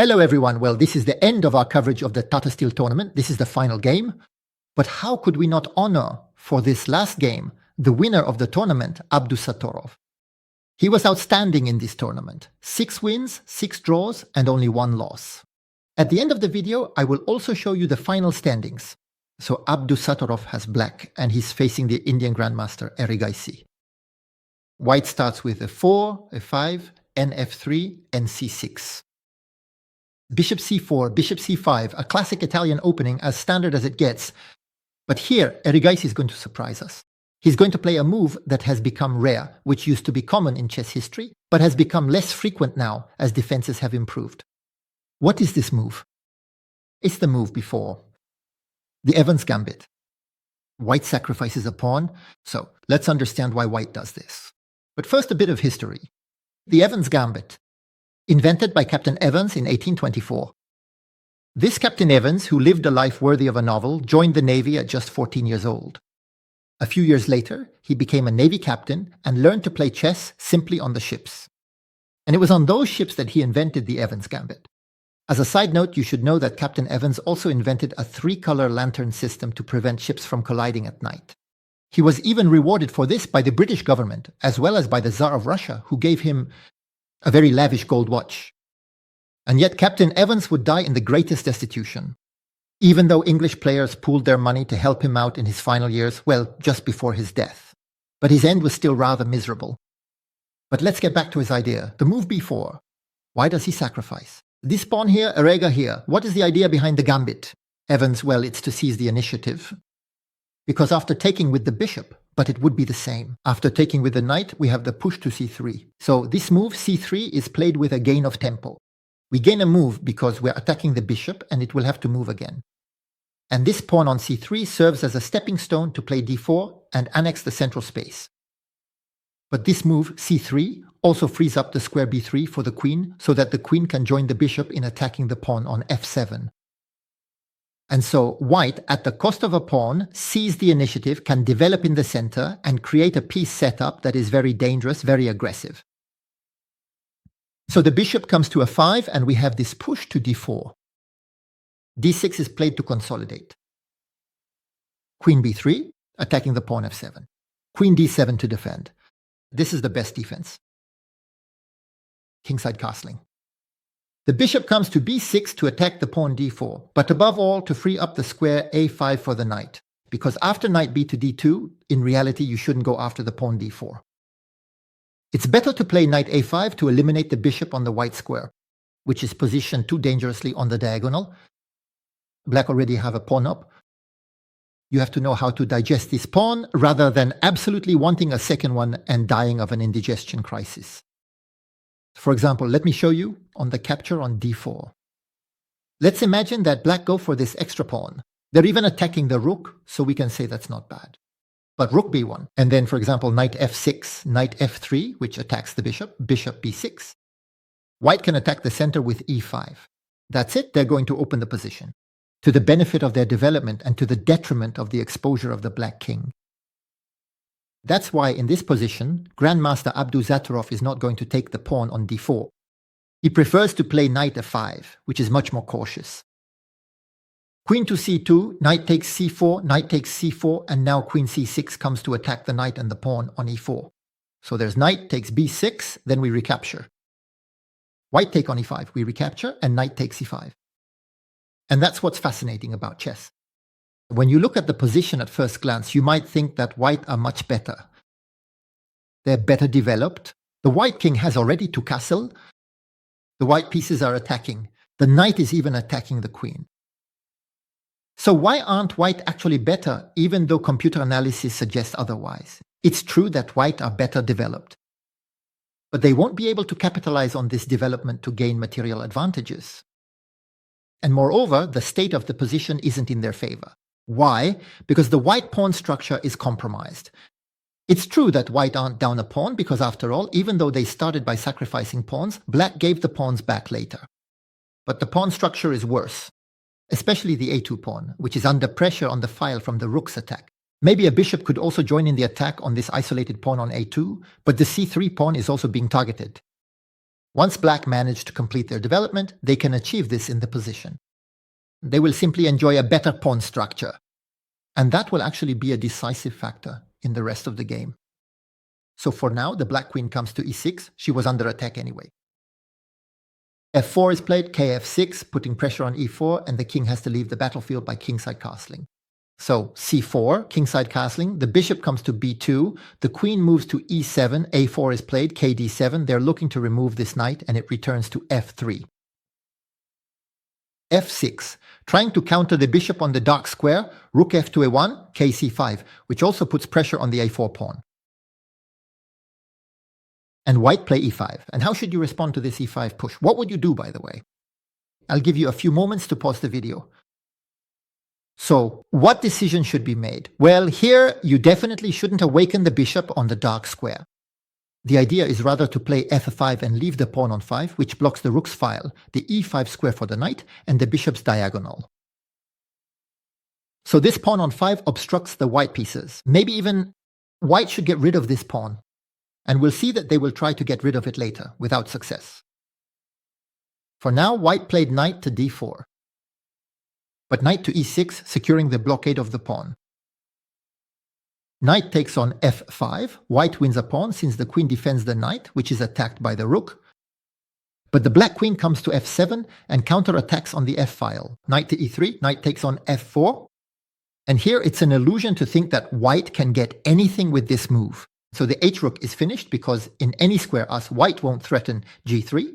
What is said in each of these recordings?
Hello everyone, well this is the end of our coverage of the Tata Steel tournament. This is the final game. But how could we not honor for this last game the winner of the tournament, Abdusattorov? He was outstanding in this tournament. 6 wins, 6 draws and only 1 loss. At the end of the video, I will also show you the final standings. So Abdusattorov has black and he's facing the Indian Grandmaster Nodirbek. White starts with a 4, a 5, Nf3 Nc6. Bishop c4, bishop c5, a classic Italian opening as standard as it gets. But here, Nodirbek is going to surprise us. He's going to play a move that has become rare, which used to be common in chess history, but has become less frequent now as defenses have improved. What is this move? It's the move before. The Evans Gambit. White sacrifices a pawn, so let's understand why White does this. But first a bit of history. The Evans Gambit. Invented by Captain Evans in 1824. This Captain Evans, who lived a life worthy of a novel, joined the Navy at just 14 years old. A few years later, he became a Navy captain and learned to play chess simply on the ships. And it was on those ships that he invented the Evans Gambit. As a side note, you should know that Captain Evans also invented a 3-color lantern system to prevent ships from colliding at night. He was even rewarded for this by the British government, as well as by the Tsar of Russia, who gave him a very lavish gold watch. And yet Captain Evans would die in the greatest destitution. Even though English players pooled their money to help him out in his final years, well, just before his death. But his end was still rather miserable. But let's get back to his idea, the move b4. Why does he sacrifice? This pawn here, a rega here. What is the idea behind the gambit? Evans, well, it's to seize the initiative. Because after taking with the bishop, but it would be the same. After taking with the knight, we have the push to c3. So this move, c3, is played with a gain of tempo. We gain a move because we're attacking the bishop and it will have to move again. And this pawn on c3 serves as a stepping stone to play d4 and annex the central space. But this move, c3, also frees up the square b3 for the queen so that the queen can join the bishop in attacking the pawn on f7. And so White, at the cost of a pawn, sees the initiative, can develop in the center, and create a piece setup that is very dangerous, very aggressive. So the bishop comes to a5, and we have this push to d4. d6 is played to consolidate. Queen b3, attacking the pawn f7. Queen d7 to defend. This is the best defense. Kingside castling. The bishop comes to b6 to attack the pawn d4, but above all to free up the square a5 for the knight, because after knight b to d2, in reality you shouldn't go after the pawn d4. It's better to play knight a5 to eliminate the bishop on the white square, which is positioned too dangerously on the diagonal. Black already have a pawn up. You have to know how to digest this pawn rather than absolutely wanting a second one and dying of an indigestion crisis. For example, let me show you on the capture on d4. Let's imagine that black go for this extra pawn. They're even attacking the rook, so we can say that's not bad. But rook b1, and then for example knight f6, knight f3, which attacks the bishop, bishop b6. White can attack the center with e5. That's it, they're going to open the position, to the benefit of their development and to the detriment of the exposure of the black king. That's why in this position, Grandmaster Abdusattorov is not going to take the pawn on d4. He prefers to play knight f5, which is much more cautious. Queen to c2, knight takes c4, knight takes c4, and now queen c6 comes to attack the knight and the pawn on e4. So there's knight takes b6, then we recapture. White take on e5, we recapture, and knight takes e5. And that's what's fascinating about chess. When you look at the position at first glance, you might think that White are much better. They're better developed. The White king has already to castle. The white pieces are attacking. The knight is even attacking the queen. So why aren't White actually better, even though computer analysis suggests otherwise? It's true that White are better developed. But they won't be able to capitalize on this development to gain material advantages. And moreover, the state of the position isn't in their favor. Why? Because the white pawn structure is compromised. It's true that white aren't down a pawn because after all, even though they started by sacrificing pawns, black gave the pawns back later. But the pawn structure is worse, especially the a2 pawn, which is under pressure on the file from the rook's attack. Maybe a bishop could also join in the attack on this isolated pawn on a2, but the c3 pawn is also being targeted. Once black manage to complete their development, they can achieve this in the position. They will simply enjoy a better pawn structure. And that will actually be a decisive factor in the rest of the game. So for now, the black queen comes to e6. She was under attack anyway. f4 is played, kf6, putting pressure on e4, and the king has to leave the battlefield by kingside castling. So c4, kingside castling, the bishop comes to b2, the queen moves to e7, a4 is played, kd7, they're looking to remove this knight, and it returns to f3. f6, trying to counter the bishop on the dark square, rook f2 a1, kc5, which also puts pressure on the a4 pawn. And white play e5. And how should you respond to this e5 push? What would you do, by the way? I'll give you a few moments to pause the video. So, what decision should be made? Well, here you definitely shouldn't awaken the bishop on the dark square. The idea is rather to play f5 and leave the pawn on 5, which blocks the rook's file, the e5 square for the knight, and the bishop's diagonal. So this pawn on 5 obstructs the white pieces. Maybe even white should get rid of this pawn. And we'll see that they will try to get rid of it later, without success. For now, white played knight to d4. But knight to e6, securing the blockade of the pawn. Knight takes on f5. White wins a pawn since the queen defends the knight, which is attacked by the rook. But the black queen comes to f7 and counterattacks on the f-file. Knight to e3, knight takes on f4. And here it's an illusion to think that white can get anything with this move. So the h-rook is finished because in any square as white won't threaten g3.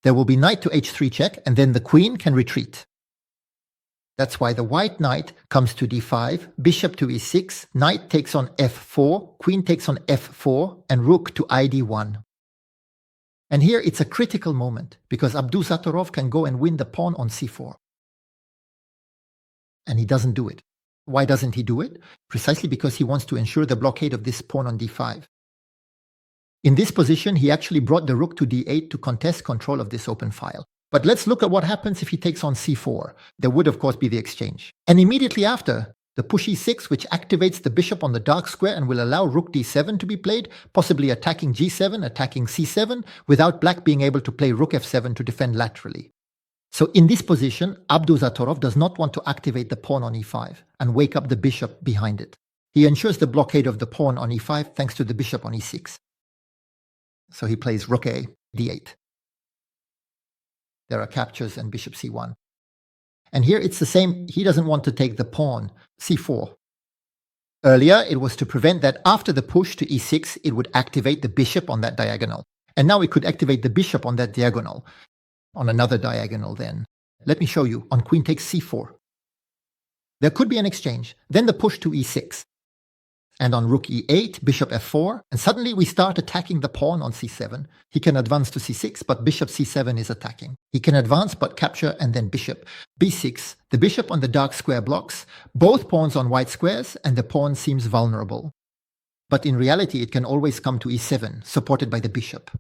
There will be knight to h3 check, and then the queen can retreat. That's why the white knight comes to d5, bishop to e6, knight takes on f4, queen takes on f4, and rook to id1. And here it's a critical moment, because Abdusattorov can go and win the pawn on c4. And he doesn't do it. Why doesn't he do it? Precisely because he wants to ensure the blockade of this pawn on d5. In this position, he actually brought the rook to d8 to contest control of this open file. But let's look at what happens if he takes on c4. There would, of course, be the exchange. And immediately after, the push e6, which activates the bishop on the dark square and will allow rook d7 to be played, possibly attacking g7, attacking c7, without black being able to play rook f7 to defend laterally. So in this position, Abdusattorov does not want to activate the pawn on e5 and wake up the bishop behind it. He ensures the blockade of the pawn on e5 thanks to the bishop on e6. So he plays rook a, d8. There are captures and bishop c1. And here it's the same. He doesn't want to take the pawn, c4. Earlier, it was to prevent that after the push to e6, it would activate the bishop on that diagonal. And now it could activate the bishop on that diagonal. On another diagonal then. Let me show you. On queen takes c4. There could be an exchange. Then the push to e6. And on rook e8, bishop f4. And suddenly we start attacking the pawn on c7. He can advance to c6, but bishop c7 is attacking. He can advance but capture and then bishop. b6. The bishop on the dark square blocks. Both pawns on white squares, and the pawn seems vulnerable. But in reality, it can always come to e7, supported by the bishop.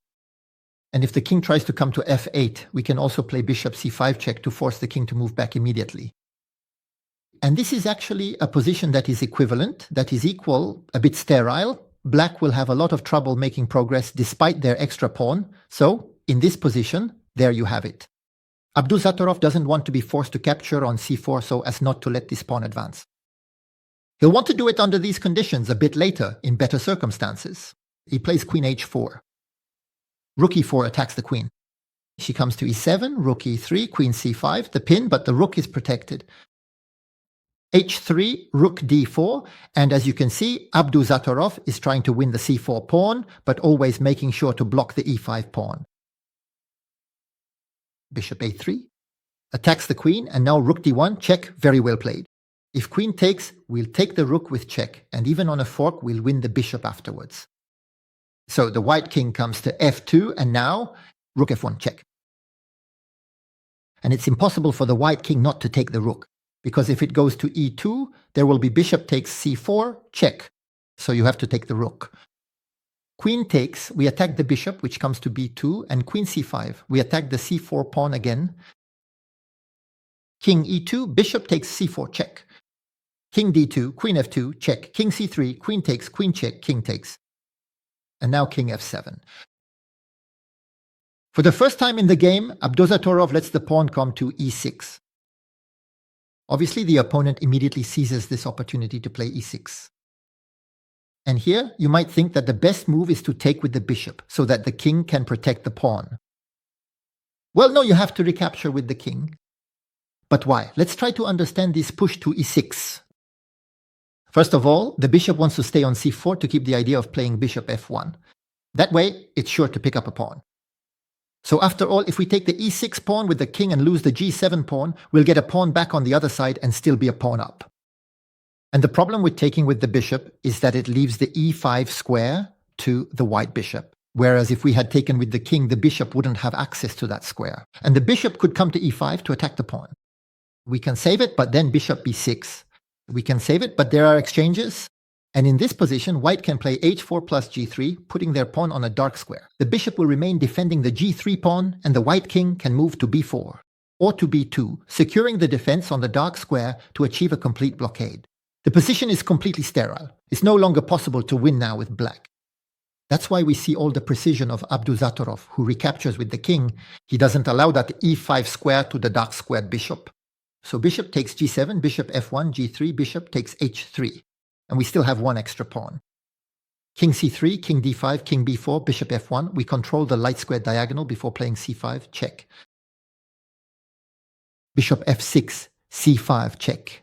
And if the king tries to come to f8, we can also play bishop c5 check to force the king to move back immediately. And this is actually a position that is equivalent, that is equal, a bit sterile. Black will have a lot of trouble making progress despite their extra pawn. So, in this position, there you have it. Abdusattorov doesn't want to be forced to capture on c4 so as not to let this pawn advance. He'll want to do it under these conditions a bit later, in better circumstances. He plays queen h4. Rook e4 attacks the queen. She comes to e7, rook e3, queen c5, the pin, but the rook is protected. h3, rook d4, and as you can see, Abdusattorov is trying to win the c4 pawn, but always making sure to block the e5 pawn. Bishop a3, attacks the queen, and now rook d1, check, very well played. If queen takes, we'll take the rook with check, and even on a fork, we'll win the bishop afterwards. So the white king comes to f2, and now rook f1 check. And it's impossible for the white king not to take the rook, because if it goes to e2, there will be bishop takes c4, check. So you have to take the rook. Queen takes, we attack the bishop, which comes to b2, and queen c5. We attack the c4 pawn again. King e2, bishop takes c4, check. King d2, queen f2, check. King c3, queen takes, queen check, king takes. And now king f7. For the first time in the game, Abdusattorov lets the pawn come to e6. Obviously, the opponent immediately seizes this opportunity to play e6. And here, you might think that the best move is to take with the bishop, so that the king can protect the pawn. Well, no, you have to recapture with the king. But why? Let's try to understand this push to e6. First of all, the bishop wants to stay on c4 to keep the idea of playing bishop f1. That way, it's sure to pick up a pawn. So after all, if we take the e6 pawn with the king and lose the g7 pawn, we'll get a pawn back on the other side and still be a pawn up. And the problem with taking with the bishop is that it leaves the e5 square to the white bishop. Whereas if we had taken with the king, the bishop wouldn't have access to that square. And the bishop could come to e5 to attack the pawn. We can save it, but then bishop b6. We can save it, but there are exchanges. And in this position, white can play h4 plus g3, putting their pawn on a dark square. The bishop will remain defending the g3 pawn, and the white king can move to b4 or to b2, securing the defense on the dark square to achieve a complete blockade. The position is completely sterile. It's no longer possible to win now with black. That's why we see all the precision of Abdusattorov, who recaptures with the king. He doesn't allow that e5 square to the dark squared bishop. So bishop takes g7, bishop f1, g3, bishop takes h3. And we still have one extra pawn. King c3, king d5, king b4, bishop f1. We control the light square diagonal before playing c5, check. Bishop f6, c5, check.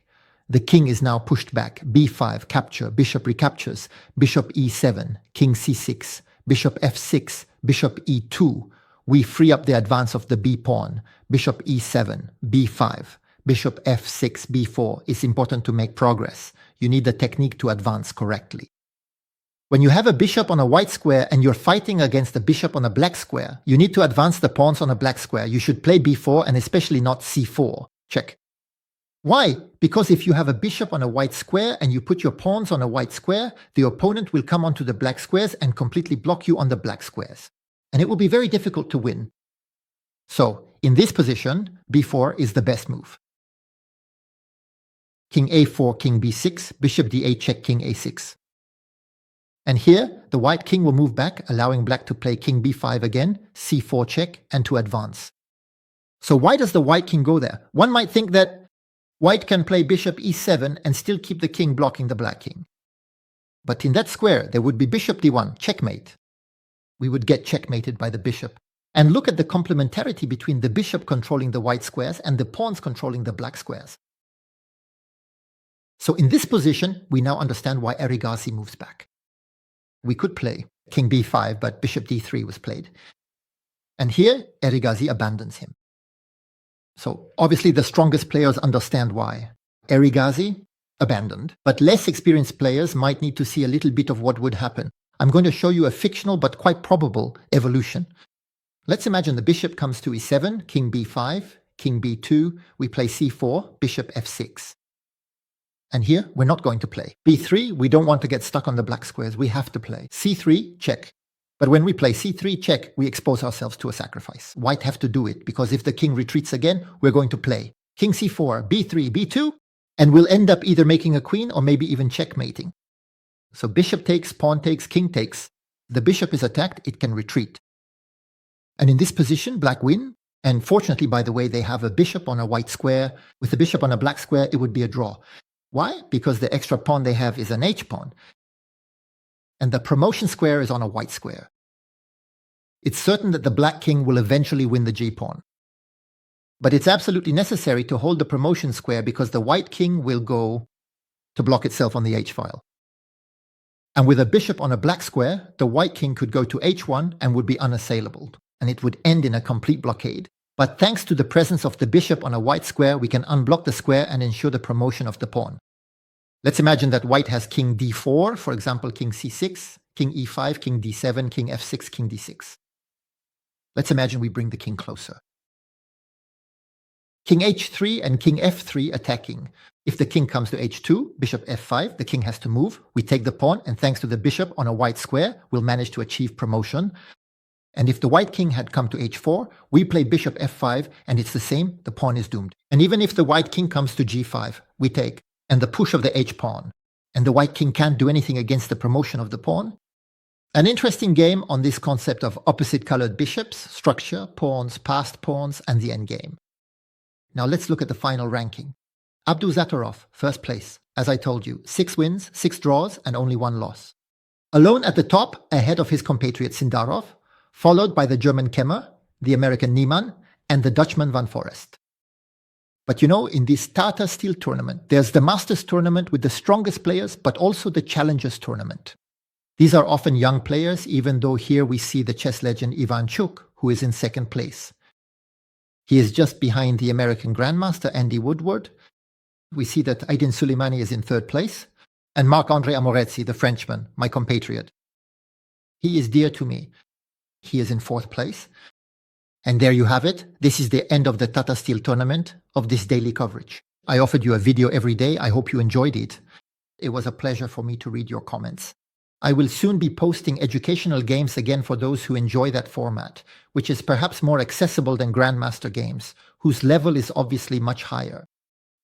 The king is now pushed back, b5, capture, bishop recaptures, bishop e7, king c6, bishop f6, bishop e2. We free up the advance of the b pawn, bishop e7, b5, bishop f6, b4. It's important to make progress. You need the technique to advance correctly. When you have a bishop on a white square and you're fighting against a bishop on a black square, you need to advance the pawns on a black square. You should play b4 and especially not c4. Check. Why? Because if you have a bishop on a white square and you put your pawns on a white square, the opponent will come onto the black squares and completely block you on the black squares. And it will be very difficult to win. So, in this position, b4 is the best move. King a4, king b6, bishop d8 check, king a6. And here, the white king will move back, allowing black to play king b5 again, c4 check, and to advance. So why does the white king go there? One might think that white can play bishop e7 and still keep the king blocking the black king. But in that square, there would be bishop d1, checkmate. We would get checkmated by the bishop. And look at the complementarity between the bishop controlling the white squares and the pawns controlling the black squares. So in this position, we now understand why Erigaisi moves back. We could play king b5, but bishop d3 was played. And here, Erigaisi abandons him. So obviously the strongest players understand why. Erigaisi abandoned, but less experienced players might need to see a little bit of what would happen. I'm going to show you a fictional but quite probable evolution. Let's imagine the bishop comes to e7, king b5, king b2, we play c4, bishop f6. And here, we're not going to play. b3, we don't want to get stuck on the black squares. We have to play. c3, check. But when we play c3, check, we expose ourselves to a sacrifice. White have to do it, because if the king retreats again, we're going to play. King c4, b3, b2, and we'll end up either making a queen or maybe even checkmating. So bishop takes, pawn takes, king takes. The bishop is attacked, it can retreat. And in this position, black win. And fortunately, by the way, they have a bishop on a white square. With the bishop on a black square, it would be a draw. Why? Because the extra pawn they have is an h-pawn. And the promotion square is on a white square. It's certain that the black king will eventually win the g-pawn. But it's absolutely necessary to hold the promotion square because the white king will go to block itself on the h-file. And with a bishop on a black square, the white king could go to h1 and would be unassailable. And it would end in a complete blockade. But thanks to the presence of the bishop on a white square, we can unblock the square and ensure the promotion of the pawn. Let's imagine that white has king d4, for example, king c6, king e5, king d7, king f6, king d6. Let's imagine we bring the king closer. King h3 and king f3 attacking. If the king comes to h2, bishop f5, the king has to move. We take the pawn, and thanks to the bishop on a white square, we'll manage to achieve promotion. And if the white king had come to h4, we play bishop f5, and it's the same, the pawn is doomed. And even if the white king comes to g5, we take, and the push of the h-pawn, and the white king can't do anything against the promotion of the pawn, An interesting game on this concept of opposite-colored bishops, structure, pawns, passed pawns, and the endgame. Now let's look at the final ranking. Abdusattorov, first place. As I told you, 6 wins, 6 draws, and only 1 loss. Alone at the top, ahead of his compatriot Sindarov, followed by the German Kemmer, the American Niemann, and the Dutchman Van Forest. But you know, in this Tata Steel tournament, there's the Masters tournament with the strongest players, but also the Challengers tournament. These are often young players, even though here we see the chess legend Ivan Chuk, who is in second place. He is just behind the American Grandmaster Andy Woodward. We see that Aydin Suleimani is in third place, and Marc-André Amoretzi, the Frenchman, my compatriot. He is dear to me. He is in fourth place. And there you have it. This is the end of the Tata Steel tournament, of this daily coverage. I offered you a video every day. I hope you enjoyed it. It was a pleasure for me to read your comments. I will soon be posting educational games again for those who enjoy that format, which is perhaps more accessible than Grandmaster games, whose level is obviously much higher.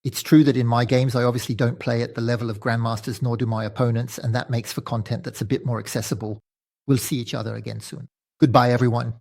It's true that in my games I obviously don't play at the level of Grandmasters, nor do my opponents, and that makes for content that's a bit more accessible. We'll see each other again soon. Goodbye, everyone.